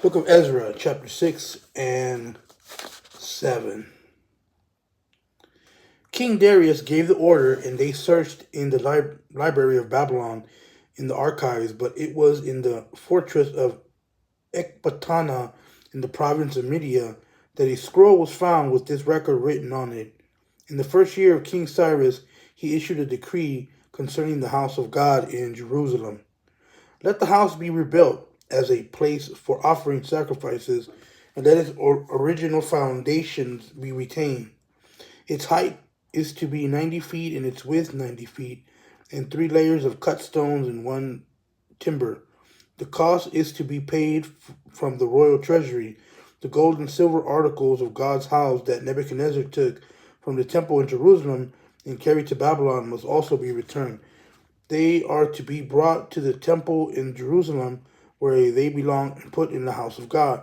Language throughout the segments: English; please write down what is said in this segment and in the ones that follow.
Book of Ezra, chapter 6 and 7. King Darius gave the order, and they searched in the library of Babylon in the archives, but it was in the fortress of Ecbatana in the province of Media that a scroll was found with this record written on it. In the first year of King Cyrus, he issued a decree concerning the house of God in Jerusalem. Let the house be rebuilt as a place for offering sacrifices, and let its original foundations be retained. Its height is to be 90 feet, and its width 90 feet, and 3 layers of cut stones and one timber. The cost is to be paid from the royal treasury. The gold and silver articles of God's house that Nebuchadnezzar took from the temple in Jerusalem and carried to Babylon must also be returned. They are to be brought to the temple in Jerusalem, where they belong, and put in the house of God.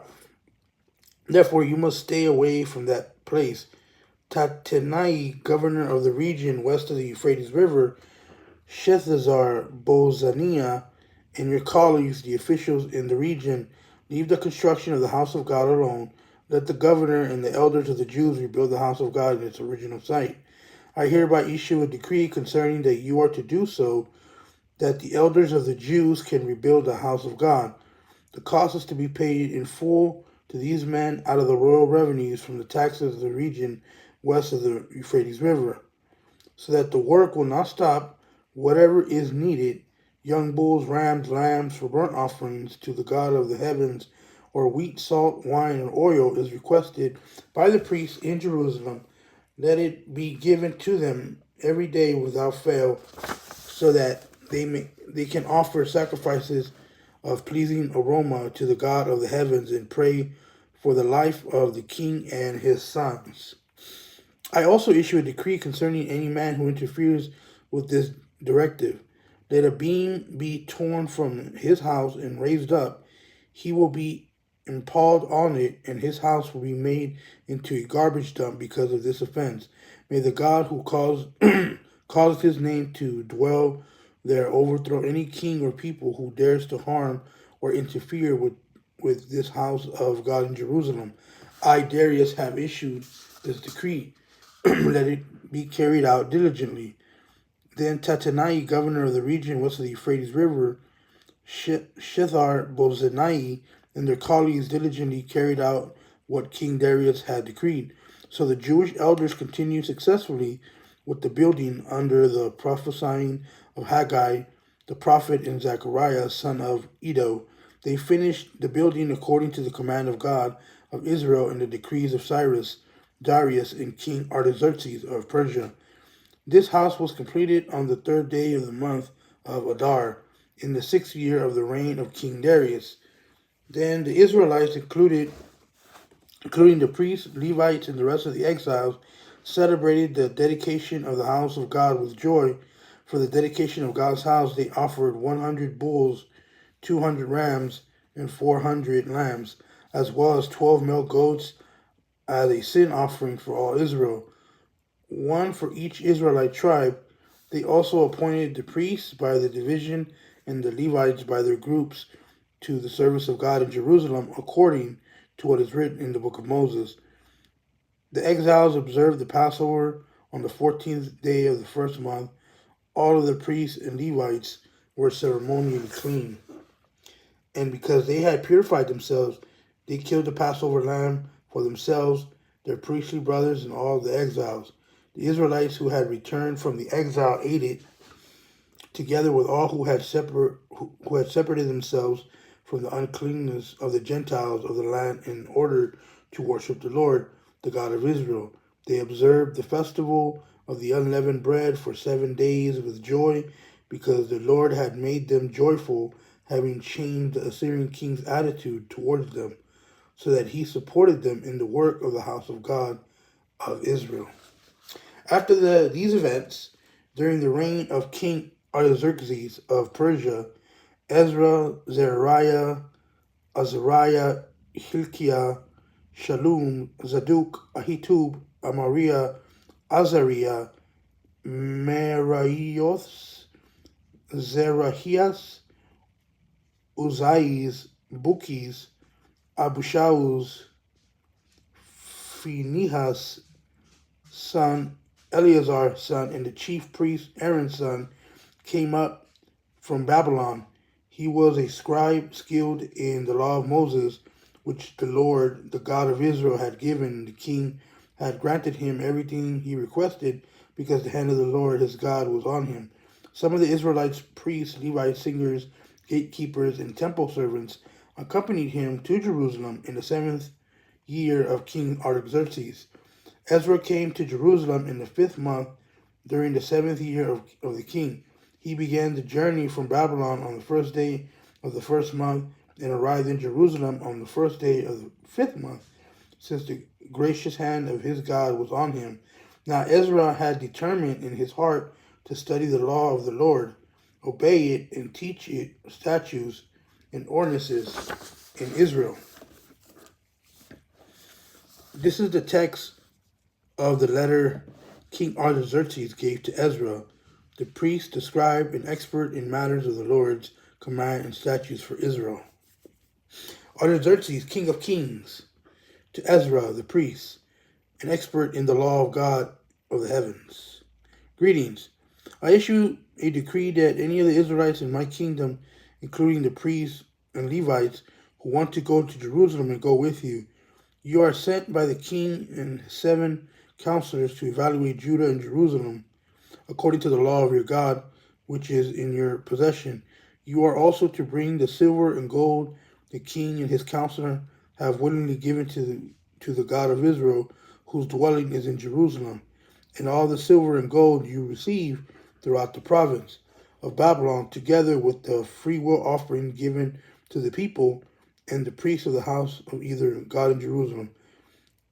Therefore, you must stay away from that place. Tattenai, governor of the region west of the Euphrates River, Shethazar Bozaniah, and your colleagues, the officials in the region, leave the construction of the house of God alone. Let the governor and the elders of the Jews rebuild the house of God in its original site. I hereby issue a decree concerning that you are to do so, that the elders of the Jews can rebuild the house of God. The cost is to be paid in full to these men out of the royal revenues from the taxes of the region west of the Euphrates River, so that the work will not stop. Whatever is needed, young bulls, rams, lambs for burnt offerings to the God of the heavens, or wheat, salt, wine, and oil is requested by the priests in Jerusalem. Let it be given to them every day without fail, so that they can offer sacrifices of pleasing aroma to the God of the heavens and pray for the life of the king and his sons. I also issue a decree concerning any man who interferes with this directive. Let a beam be torn from his house and raised up. He will be impaled on it, and his house will be made into a garbage dump because of this offense. May the God who causes his name to dwell there overthrow any king or people who dares to harm or interfere with this house of God in Jerusalem. I, Darius, have issued this decree. Let it be carried out diligently. Then Tattenai, governor of the region west of the Euphrates River, Shethar Bozenai, and their colleagues diligently carried out what King Darius had decreed. So the Jewish elders continued successfully with the building under the prophesying of Haggai the prophet and Zechariah, son of Iddo. They finished the building according to the command of God of Israel and the decrees of Cyrus, Darius, and King Artaxerxes of Persia. This house was completed on the 3rd day of the month of Adar, in the 6th year of the reign of King Darius. Then the Israelites, including the priests, Levites, and the rest of the exiles, celebrated the dedication of the house of God with joy. For the dedication of God's house, they offered 100 bulls, 200 rams, and 400 lambs, as well as 12 male goats as a sin offering for all Israel, one for each Israelite tribe. They also appointed the priests by the division and the Levites by their groups to the service of God in Jerusalem, according to what is written in the book of Moses. The exiles observed the Passover on the 14th day of the first month. All of the priests and Levites were ceremonially clean. And because they had purified themselves, they killed the Passover lamb for themselves, their priestly brothers, and all the exiles. The Israelites who had returned from the exile ate it, together with all who had separated themselves from the uncleanness of the Gentiles of the land in order to worship the Lord, the God of Israel. They observed the festival of the unleavened bread for 7 days with joy, because the Lord had made them joyful, having changed the Assyrian king's attitude towards them, so that he supported them in the work of the house of God of Israel. After these events, during the reign of King Artaxerxes of Persia, Ezra, Zechariah, Azariah, Hilkiah, Shallum, Zadok, Ahitub, Amariah, Azariah, Meraioth, Zerahias, Uzzias, Bukis, Abishai's, Phinehas' son, Eleazar's son, and the chief priest Aaron's son came up from Babylon. He was a scribe skilled in the law of Moses, which the Lord, the God of Israel, had given. The king had granted him everything he requested, because the hand of the Lord his God was on him. Some of the Israelites, priests, Levites, singers, gatekeepers, and temple servants accompanied him to Jerusalem in the 7th year of King Artaxerxes. Ezra came to Jerusalem in the 5th month during the 7th year of the king. He began the journey from Babylon on the 1st day of the 1st month and arrived in Jerusalem on the 1st day of the 5th month, since the gracious hand of his God was on him. Now Ezra had determined in his heart to study the law of the Lord, obey it, and teach it statutes and ordinances in Israel. This is the text of the letter King Artaxerxes gave to Ezra, the priest, the scribe, and expert in matters of the Lord's command and statutes for Israel. Artaxerxes, king of kings, to Ezra, the priest, an expert in the law of God of the heavens. Greetings. I issue a decree that any of the Israelites in my kingdom, including the priests and Levites, who want to go to Jerusalem and go with you, you are sent by the king and 7 counselors to evaluate Judah and Jerusalem according to the law of your God, which is in your possession. You are also to bring the silver and gold the king and his counselor have willingly given to the God of Israel, whose dwelling is in Jerusalem, and all the silver and gold you receive throughout the province of Babylon, together with the freewill offering given to the people and the priests of the house of either God in Jerusalem.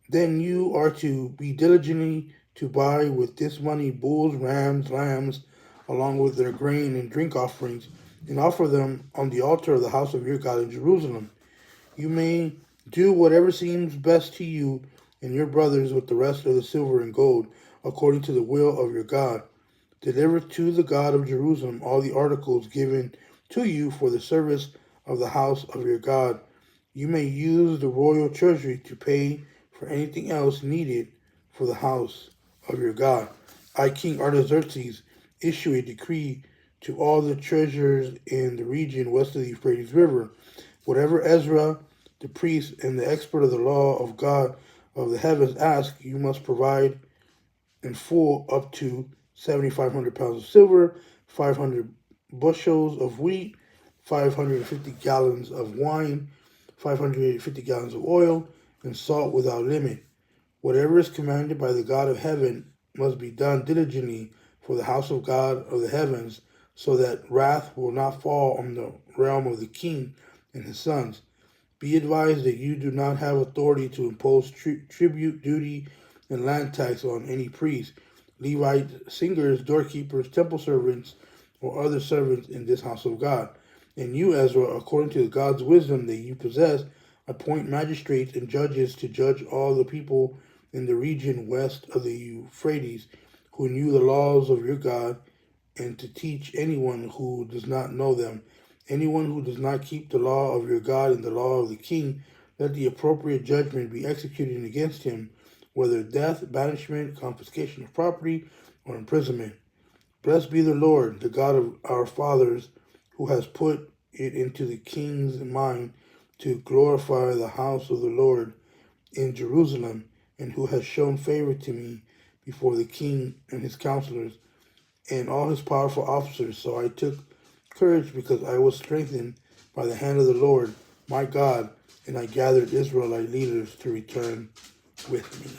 Then you are to be diligently to buy with this money bulls, rams, lambs, along with their grain and drink offerings, and offer them on the altar of the house of your God in Jerusalem. You may do whatever seems best to you and your brothers with the rest of the silver and gold, according to the will of your God. Deliver to the God of Jerusalem all the articles given to you for the service of the house of your God. You may use the royal treasury to pay for anything else needed for the house of your God. I, King Artaxerxes, issue a decree to all the treasurers in the region west of the Euphrates River. Whatever Ezra, the priest, and the expert of the law of God of the heavens ask, you must provide in full, up to 7,500 pounds of silver, 500 bushels of wheat, 550 gallons of wine, 550 gallons of oil, and salt without limit. Whatever is commanded by the God of heaven must be done diligently for the house of God of the heavens, so that wrath will not fall on the realm of the king and his sons. Be advised that you do not have authority to impose tribute, duty, and land tax on any priest, Levite, singers, doorkeepers, temple servants, or other servants in this house of God. And you, Ezra, according to God's wisdom that you possess, appoint magistrates and judges to judge all the people in the region west of the Euphrates, who knew the laws of your God, and to teach anyone who does not know them. Anyone who does not keep the law of your God and the law of the king, let the appropriate judgment be executed against him, whether death, banishment, confiscation of property, or imprisonment. Blessed be the Lord, the God of our fathers, who has put it into the king's mind to glorify the house of the Lord in Jerusalem, and who has shown favor to me before the king and his counselors and all his powerful officers. So I took courage because I was strengthened by the hand of the Lord, my God, and I gathered Israelite leaders to return with me.